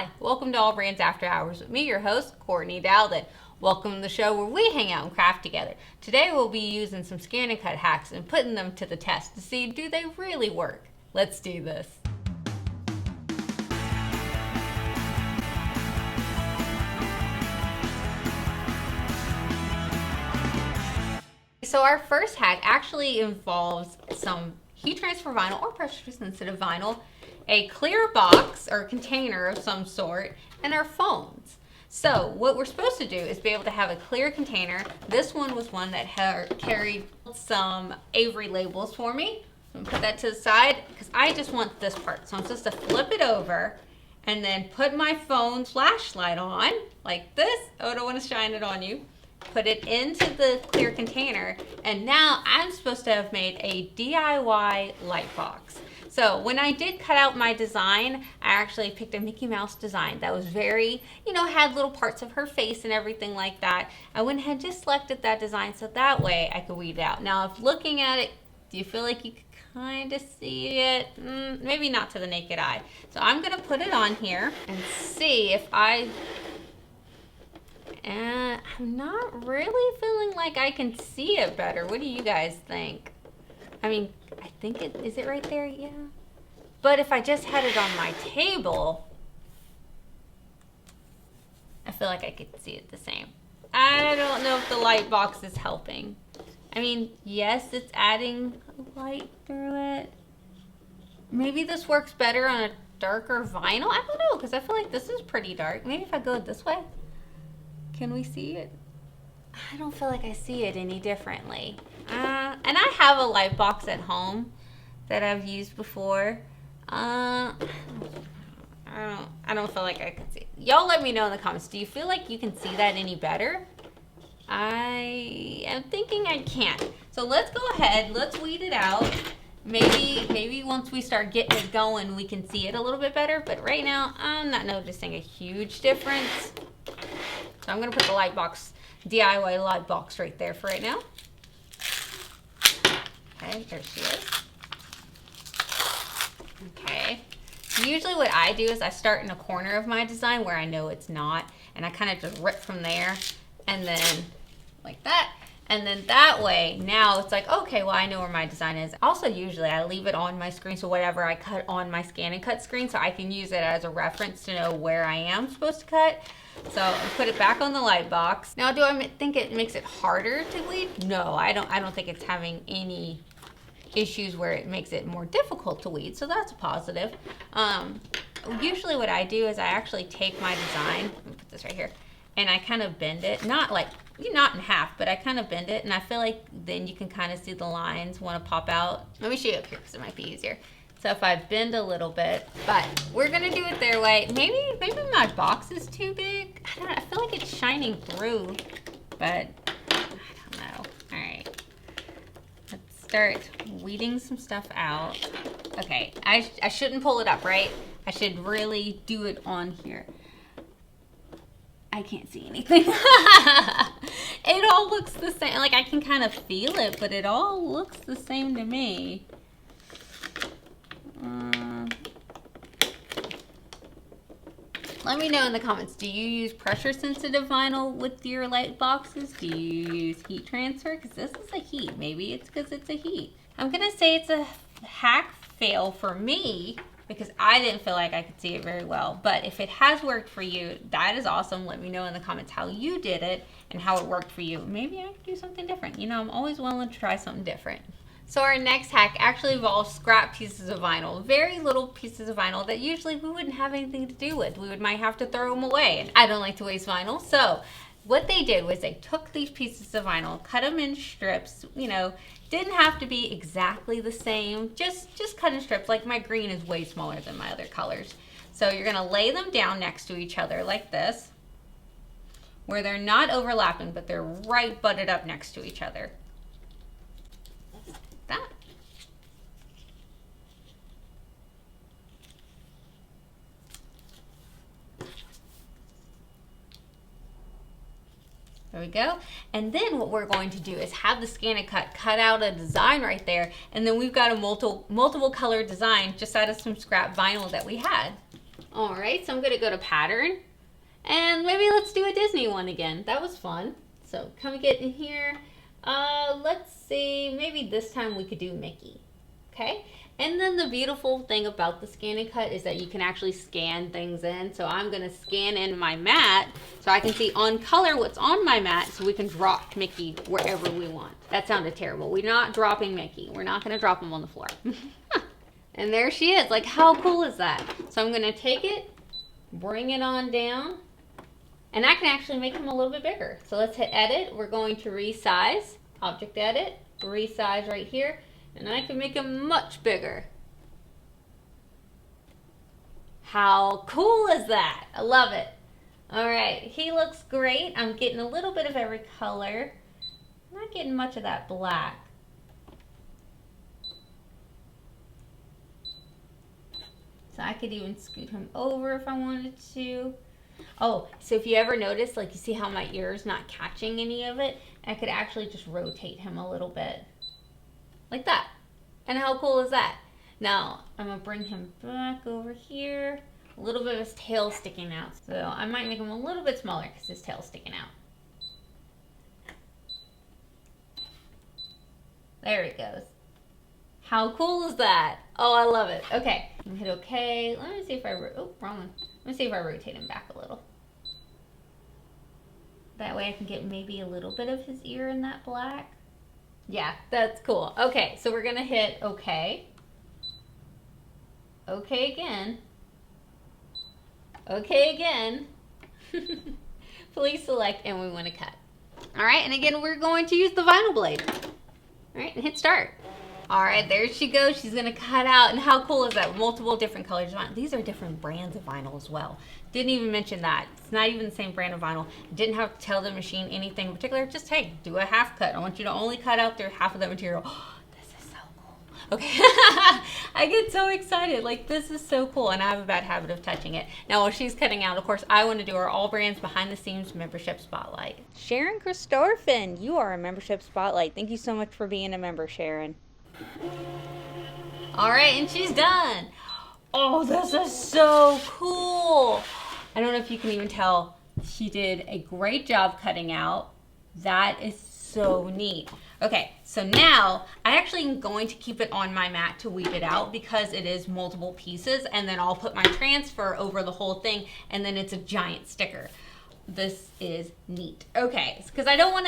Hi, welcome to AllBrands After Hours with me, your host, Courtney Douthat. Welcome to the show where we hang out and craft together. Today we'll be using some ScanNCut hacks and putting them to the test to see, do they really work? Let's do this. So our first hack actually involves some heat transfer vinyl or pressure sensitive vinyl, a clear box or container of some sort, and our phones. So what we're supposed to do is be able to have a clear container. This one was one that carried some Avery labels for me. I'm gonna put that to the side because I just want this part. So I'm supposed to flip it over and then put my phone flashlight on like this. Oh, I don't want to shine it on you. Put it into the clear container, and now I'm supposed to have made a DIY light box. So when I did cut out my design, I actually picked a Mickey Mouse design that was very, had little parts of her face and everything like that. I went ahead and just selected that design so that way I could weed it out. Now, if looking at it, do you feel like you could kind of see it? Maybe not to the naked eye. So I'm gonna put it on here and see if I'm not really feeling like I can see it better. What do you guys think? I mean, I think is it right there? Yeah. But if I just had it on my table, I feel like I could see it the same. I don't know if the light box is helping. I mean, yes, it's adding light through it. Maybe this works better on a darker vinyl. I don't know, because I feel like this is pretty dark. Maybe if I go this way. Can we see it? I don't feel like I see it any differently. And I have a light box at home that I've used before. I don't feel like I can see it. Y'all let me know in the comments. Do you feel like you can see that any better? I am thinking I can't. So let's go ahead. Let's weed it out. Maybe once we start getting it going, we can see it a little bit better. But right now, I'm not noticing a huge difference. So I'm going to put the light box, DIY light box right there for right now. Okay, there she is. Okay. Usually what I do is I start in a corner of my design where I know it's not, and I kind of just rip from there, and then like that. And then that way, now it's like, okay, well, I know where my design is. Also, usually I leave it on my screen, so whatever I cut on my ScanNCut screen, so I can use it as a reference to know where I am supposed to cut. So I put it back on the light box. Now, do I think it makes it harder to weed? No, I don't think it's having any issues where it makes it more difficult to weed, so that's a positive. Usually what I do is I actually take my design, let me put this right here, and I kind of bend it, not in half, but I kind of bend it, and I feel like then you can kind of see the lines want to pop out. Let me show you up here because it might be easier. So if I bend a little bit, but we're gonna do it their way. Maybe my box is too big. I feel like it's shining through, but I don't know. All right, let's start weeding some stuff out. Okay, I shouldn't pull it up, right? I should really do it on here. I can't see anything. It all looks the same. Like I can kind of feel it, but it all looks the same to me. Let me know in the comments, do you use pressure sensitive vinyl with your light boxes? Do you use heat transfer? Because this is a heat. Maybe it's because it's a heat. I'm going to say it's a hack fail for me because I didn't feel like I could see it very well. But if it has worked for you, that is awesome. Let me know in the comments how you did it and how it worked for you. Maybe I could do something different. I'm always willing to try something different. So our next hack actually involves scrap pieces of vinyl, very little pieces of vinyl that usually we wouldn't have anything to do with. We might have to throw them away, and I don't like to waste vinyl. So what they did was they took these pieces of vinyl, cut them in strips, didn't have to be exactly the same, just cut in strips. Like my green is way smaller than my other colors. So you're gonna lay them down next to each other like this, where they're not overlapping, but they're right butted up next to each other. That. There we go. And then what we're going to do is have the ScanNCut cut out a design right there, and then we've got a multiple color design just out of some scrap vinyl that we had. All right, so I'm gonna go to pattern and maybe let's do a Disney one again. That was fun. So come get in here. Let's see, maybe this time we could do Mickey. Okay, and then the beautiful thing about the ScanNCut is that you can actually scan things in. So I'm gonna scan in my mat so I can see on color what's on my mat so we can drop Mickey wherever we want. That sounded terrible. We're not dropping Mickey. We're not gonna drop him on the floor. And there she is. Like, how cool is that? So I'm gonna take it, bring it on down, and I can actually make him a little bit bigger. So let's hit edit. We're going to resize, object edit, resize right here, and I can make him much bigger. How cool is that? I love it. All right, he looks great. I'm getting a little bit of every color. I'm not getting much of that black. So I could even scoot him over if I wanted to. Oh, so if you ever notice, like you see how my ear's not catching any of it, I could actually just rotate him a little bit. Like that. And how cool is that? Now, I'm gonna bring him back over here. A little bit of his tail sticking out. So I might make him a little bit smaller because his tail's sticking out. There he goes. How cool is that? Oh, I love it. Okay, I'm gonna hit OK. Let me see if I, oh, wrong one. Let me see if I rotate him back a little. That way I can get maybe a little bit of his ear in that black. Yeah, that's cool. Okay, so we're gonna hit OK. OK again. OK again. Please select, and we want to cut. All right, and again, we're going to use the vinyl blade. All right, and hit start. All right, there she goes. She's gonna cut out, and how cool is that? Multiple different colors of vinyl. These are different brands of vinyl as well. Didn't even mention that. It's not even the same brand of vinyl. Didn't have to tell the machine anything in particular. Just, hey, do a half cut. I want you to only cut out through half of the material. This is so cool. Okay, I get so excited. Like, this is so cool, and I have a bad habit of touching it. Now, while she's cutting out, of course, I want to do our AllBrands Behind the Scenes Membership Spotlight. Sharon Christopherson, you are a Membership Spotlight. Thank you so much for being a member, Sharon. All right, and she's done. Oh, this is so cool. I don't know if you can even tell. She did a great job cutting out. That is so neat. Okay, so now I actually am going to keep it on my mat to weave it out because it is multiple pieces, and then I'll put my transfer over the whole thing, and then it's a giant sticker. This is neat. Okay, because I don't want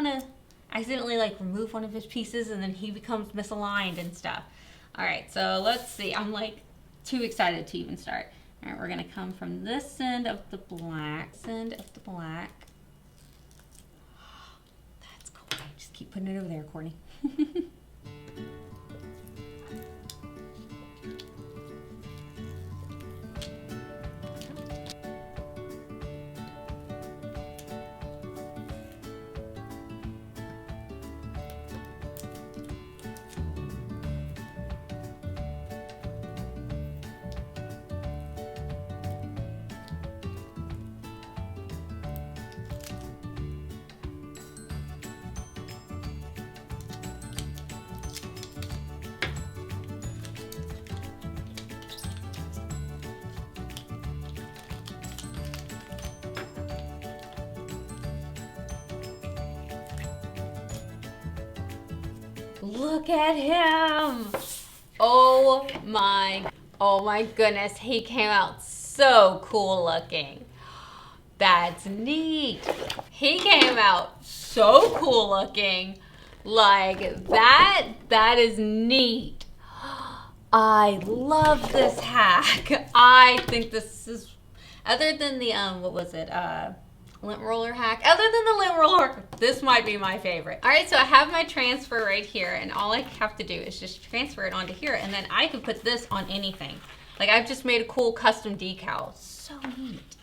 to accidentally like remove one of his pieces and then he becomes misaligned and stuff. All right, so let's see. I'm like too excited to even start. All right, we're gonna come from this end of the black, That's cool. Just keep putting it over there, Courtney. Look at him. Oh my goodness. He came out so cool looking. That's neat. He came out so cool looking. Like that is neat. I love this hack. I think this is, other than the, what was it? Lint roller hack. Other than the lint roller, this might be my favorite. All right, so I have my transfer right here, and all I have to do is just transfer it onto here, and then I can put this on anything. Like, I've just made a cool custom decal. So neat.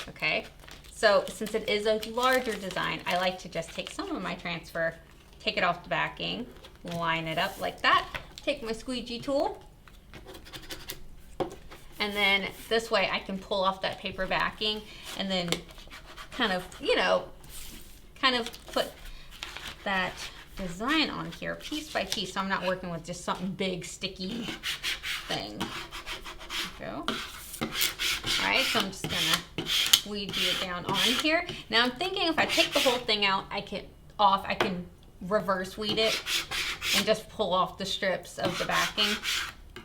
Okay, so since it is a larger design, I like to just take some of my transfer, take it off the backing, line it up like that, take my squeegee tool, and then this way I can pull off that paper backing, and then kind of, you know, put that design on here piece by piece, so I'm not working with just something big, sticky thing. There we go. All right, so I'm just gonna squeegee it down on here. Now I'm thinking if I take the whole thing out, I can reverse weed it and just pull off the strips of the backing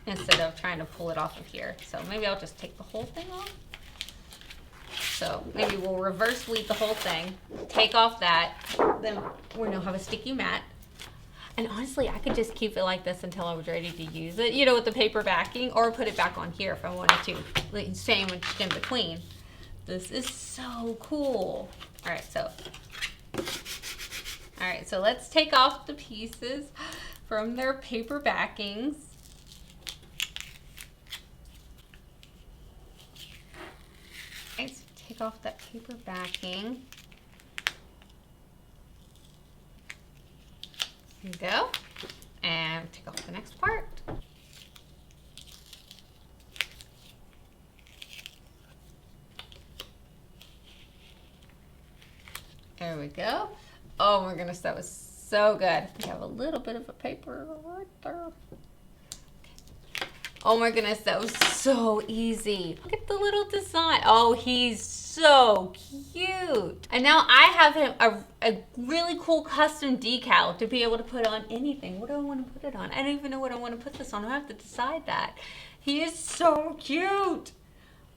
instead of trying to pull it off of here. So maybe I'll just take the whole thing off. So maybe we'll reverse weed the whole thing, take off that, then we're gonna have a sticky mat. And honestly, I could just keep it like this until I was ready to use it, you know, with the paper backing, or put it back on here if I wanted to, like sandwiched in between. This is so cool. All right, so let's take off the pieces from their paper backings. Okay, so take off that paper backing. There you go. And take off the next part. There we go. Oh my goodness, that was so good. We have a little bit of a paper right there. Oh my goodness, that was so easy. Look at the little design. Oh, he's so cute. And now I have him a really cool custom decal to be able to put on anything. What do I want to put it on? I don't even know what I want to put this on. I have to decide that. He is so cute.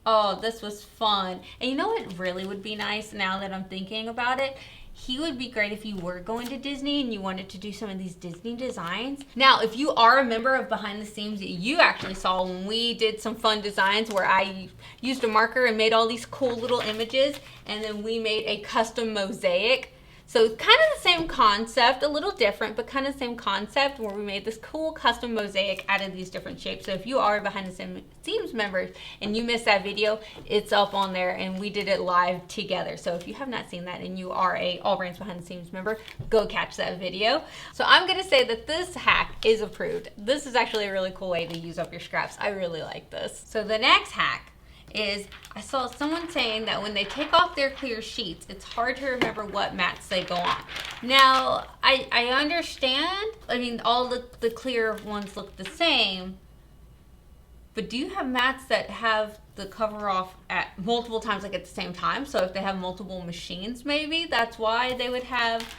Oh, this was fun. And you know what really would be nice now that I'm thinking about it? He would be great if you were going to Disney and you wanted to do some of these Disney designs. Now, if you are a member of Behind the Seams, you actually saw when we did some fun designs where I used a marker and made all these cool little images, and then we made a custom mosaic. So it's kind of the same concept, a little different, but kind of the same concept where we made this cool custom mosaic out of these different shapes. So if you are Behind the Seams members and you missed that video, it's up on there and we did it live together. So if you have not seen that and you are a AllBrands Behind the Seams member, go catch that video. So I'm gonna say that this hack is approved. This is actually a really cool way to use up your scraps. I really like this. So the next hack is I saw someone saying that when they take off their clear sheets, it's hard to remember what mats they go on. Now, I understand. I mean, all the clear ones look the same, but do you have mats that have the cover off at multiple times, like at the same time? So if they have multiple machines, maybe that's why they would have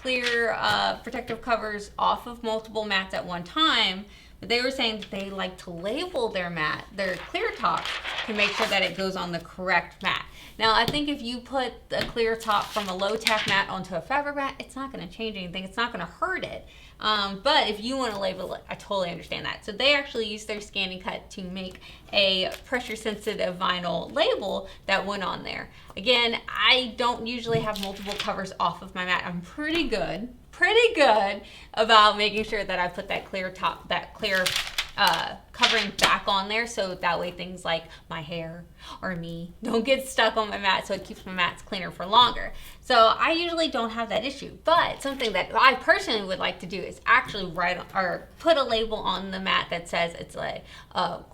clear protective covers off of multiple mats at one time. But they were saying that they like to label their mat, their clear top, to make sure that it goes on the correct mat. Now, I think if you put a clear top from a low tack mat onto a fabric mat, it's not going to change anything. It's not going to hurt it. But if you want to label it, I totally understand that. So they actually used their ScanNCut to make a pressure sensitive vinyl label that went on there. Again, I don't usually have multiple covers off of my mat. I'm pretty good about making sure that I put that clear top, that clear covering back on there, so that way things like my hair or me don't get stuck on my mat, so it keeps my mats cleaner for longer. So I usually don't have that issue, but something that I personally would like to do is actually write or put a label on the mat that says it's like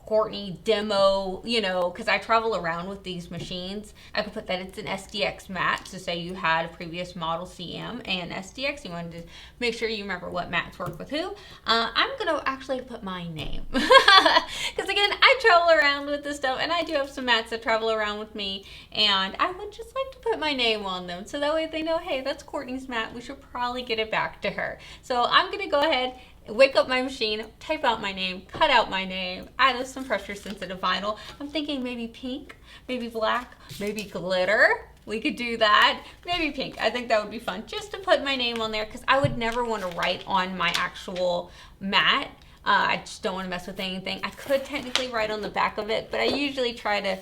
Courtney demo, you know, because I travel around with these machines. I could put that it's an SDX mat, so say you had a previous model CM and SDX, you wanted to make sure you remember what mats work with who. I'm gonna actually put my name because again, I travel around with this stuff, and I do have some mats that travel around with me, and I would just like to put my name on them, so that way they know, hey, that's Courtney's mat, we should probably get it back to her. So I'm gonna go ahead, wake up my machine, type out my name, cut out my name, add some pressure sensitive vinyl. I'm thinking maybe pink, maybe black, maybe glitter. We could do that. Maybe pink. I think that would be fun, just to put my name on there, because I would never want to write on my actual mat. I just don't want to mess with anything. I could technically write on the back of it, but I usually try to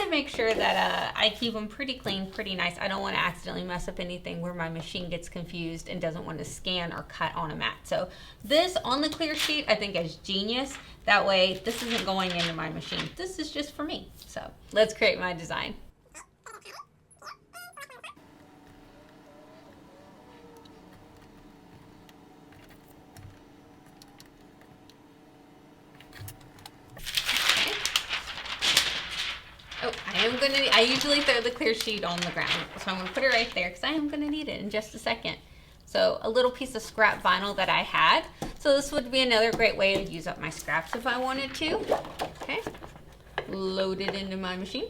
make sure that I keep them pretty clean, pretty nice. I don't want to accidentally mess up anything where my machine gets confused and doesn't want to scan or cut on a mat. So this on the clear sheet I think is genius. That way this isn't going into my machine. This is just for me. So let's create my design. Oh, I usually throw the clear sheet on the ground, so I'm gonna put it right there because I am gonna need it in just a second. So a little piece of scrap vinyl that I had. So this would be another great way to use up my scraps if I wanted to. Okay, load it into my machine.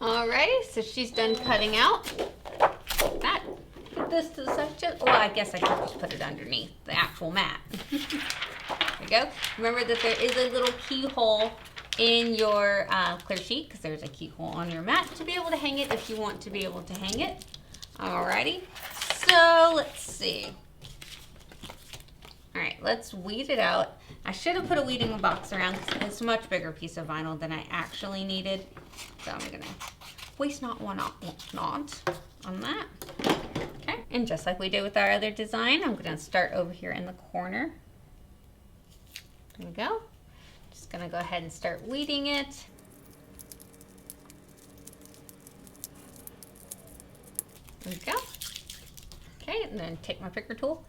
Alrighty, so she's done cutting out that. Put this to the side. Well, I guess I could just put it underneath the actual mat. There we go. Remember that there is a little keyhole in your clear sheet, because there's a keyhole on your mat to be able to hang it if you want to be able to hang it. Alrighty, so let's see. Alright, let's weed it out. I should have put a weeding box around because it's a much bigger piece of vinyl than I actually needed. So I'm gonna waste not, want not on that. Okay, and just like we did with our other design, I'm gonna start over here in the corner. There we go. Just gonna go ahead and start weeding it. There we go. Okay, and then take my picker tool.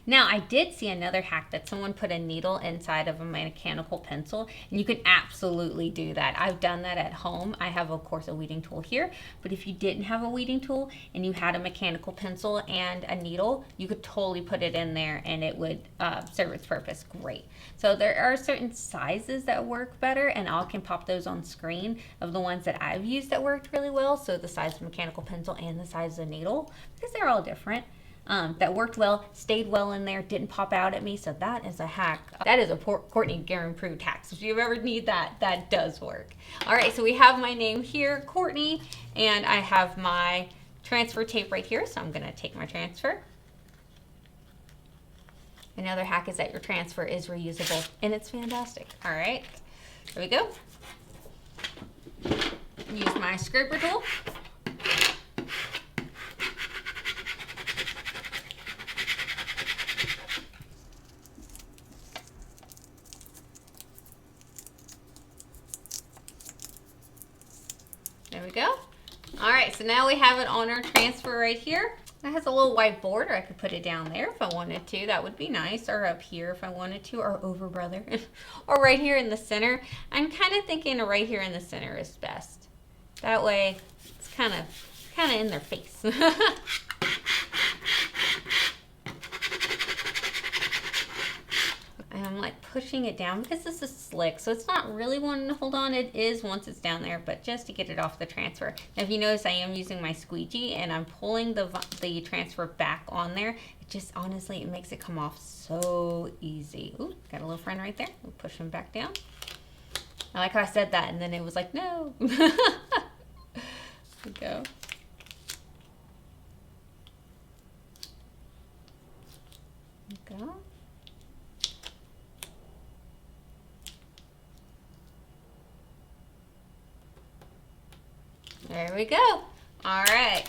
Now, I did see another hack that someone put a needle inside of a mechanical pencil, and you can absolutely do that. I've done that at home. I have, of course, a weeding tool here, but if you didn't have a weeding tool and you had a mechanical pencil and a needle, you could totally put it in there and it would serve its purpose great. So there are certain sizes that work better, and I can pop those on screen of the ones that I've used that worked really well. So the size of mechanical pencil and the size of the needle, because they're all different. That worked well, stayed well in there, didn't pop out at me. So that is a hack. That is a Courtney guaranteed hack. So if you ever need that, that does work. All right, so we have my name here, Courtney, and I have my transfer tape right here. So I'm gonna take my transfer. Another hack is that your transfer is reusable, and it's fantastic. All right, here we go. Use my scraper tool. There we go. All right, so now we have it on our transfer right here. It has a little white border. I could put it down there if I wanted to. That would be nice. Or up here if I wanted to. Or over, brother. Or right here in the center. I'm kind of thinking right here in the center is best. That way it's kind of in their face. And I'm like pushing it down because this is slick, so it's not really wanting to hold on. It is once it's down there, but just to get it off the transfer. Now, if you notice, I am using my squeegee and I'm pulling the transfer back on there. It just, honestly, it makes it come off so easy. Ooh, got a little friend right there. We'll push him back down. I like how I said that and then it was like, no. There we go. There we go. There we go. All right.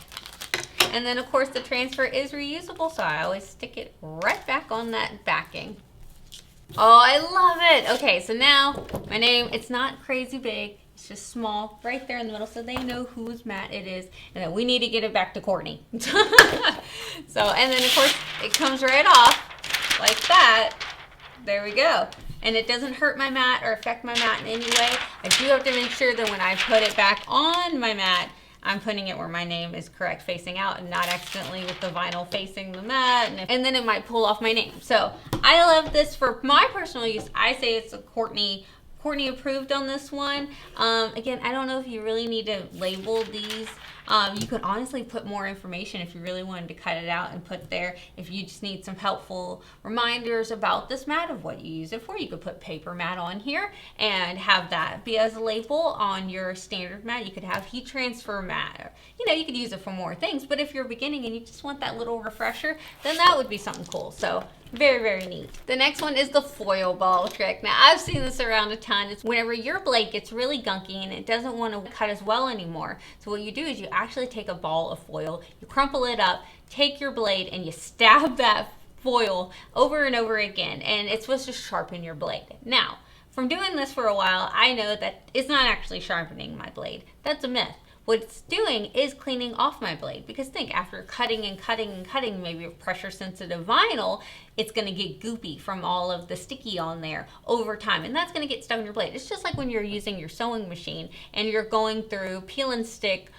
And then, of course, the transfer is reusable, so I always stick it right back on that backing. Oh, I love it. Okay, so now my name, it's not crazy big. It's just small right there in the middle so they know whose mat it is. And then we need to get it back to Courtney. So, and then, of course, it comes right off like that. There we go. And it doesn't hurt my mat or affect my mat in any way. I do have to make sure that when I put it back on my mat, I'm putting it where my name is correct facing out and not accidentally with the vinyl facing the mat. And then it might pull off my name. So I love this for my personal use. I say it's a Courtney approved on this one. Again, I don't know if you really need to label these. You could honestly put more information if you really wanted to cut it out and put there. If you just need some helpful reminders about this mat of what you use it for, you could put paper mat on here and have that be as a label on your standard mat. You could have heat transfer mat. You know, you could use it for more things, but if you're beginning and you just want that little refresher, then that would be something cool. So very, very neat. The next one is the foil ball trick. Now, I've seen this around a ton. It's whenever your blade gets really gunky and it doesn't want to cut as well anymore. So what you do is you actually take a ball of foil, you crumple it up, take your blade, and you stab that foil over and over again. And it's supposed to sharpen your blade. Now, from doing this for a while, I know that it's not actually sharpening my blade. That's a myth. What it's doing is cleaning off my blade, because think, after cutting and cutting and cutting, maybe with pressure sensitive vinyl, it's gonna get goopy from all of the sticky on there over time, and that's gonna get stuck in your blade. It's just like when you're using your sewing machine and you're going through peel and stick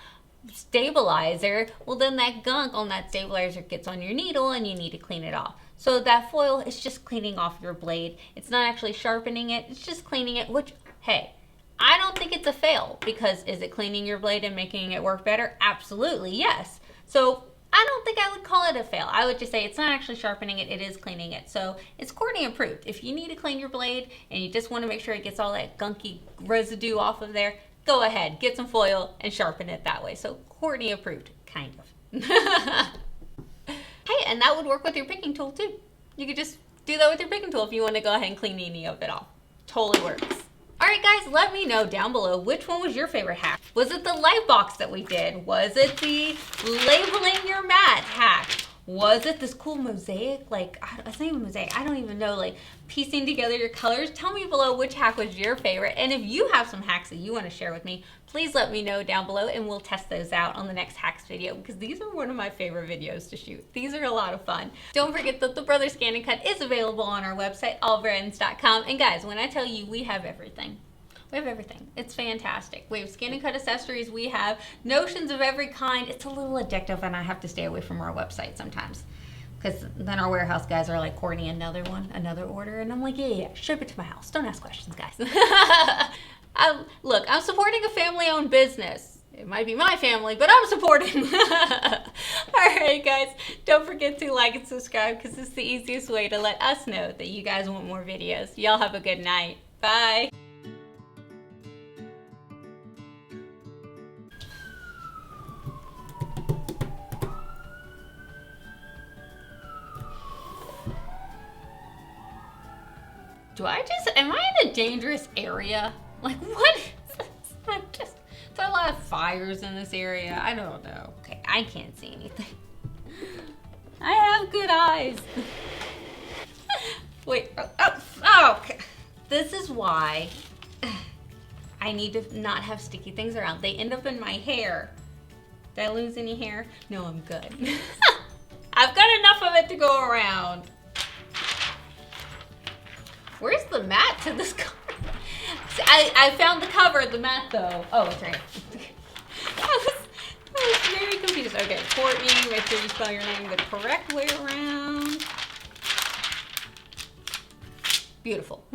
stabilizer, well then that gunk on that stabilizer gets on your needle and you need to clean it off. So that foil is just cleaning off your blade. It's not actually sharpening it, it's just cleaning it, which, hey, I don't think it's a fail, because is it cleaning your blade and making it work better? Absolutely, yes. So I don't think I would call it a fail. I would just say it's not actually sharpening it, it is cleaning it. So it's Courtney approved. If you need to clean your blade and you just want to make sure it gets all that gunky residue off of there, go ahead, get some foil and sharpen it that way. So Courtney approved, kind of. Hey, and that would work with your picking tool too. You could just do that with your picking tool if you want to go ahead and clean any of it off. Totally works. All right, guys, let me know down below which one was your favorite hack. Was it the light box that we did? Was it the labeling your mat hack? Was it this cool mosaic? Like, it's not even mosaic. I don't even know, like piecing together your colors. Tell me below which hack was your favorite. And if you have some hacks that you want to share with me, please let me know down below and we'll test those out on the next hacks video, because these are one of my favorite videos to shoot. These are a lot of fun. Don't forget that the Brother ScanNCut is available on our website, AllBrands.com. And guys, when I tell you we have everything, we have everything. It's fantastic. We have ScanNCut accessories. We have notions of every kind. It's a little addictive, and I have to stay away from our website sometimes, because then our warehouse guys are like, Courtney, another one, another order. And I'm like, yeah, ship it to my house. Don't ask questions, guys. Look, I'm supporting a family-owned business. It might be my family, but I'm supporting. All right, guys, don't forget to like and subscribe, because it's the easiest way to let us know that you guys want more videos. Y'all have a good night. Bye. Am I in a dangerous area? Like, what is this? There's a lot of fires in this area. I don't know. Okay, I can't see anything. I have good eyes. Wait, okay. This is why I need to not have sticky things around. They end up in my hair. Did I lose any hair? No, I'm good. I've got enough of it to go around. Where's the mat to this cover? See, I found the cover of the mat though. Oh, it's right here. I was very confused. Okay, Courtney, make sure you spell your name the correct way around. Beautiful.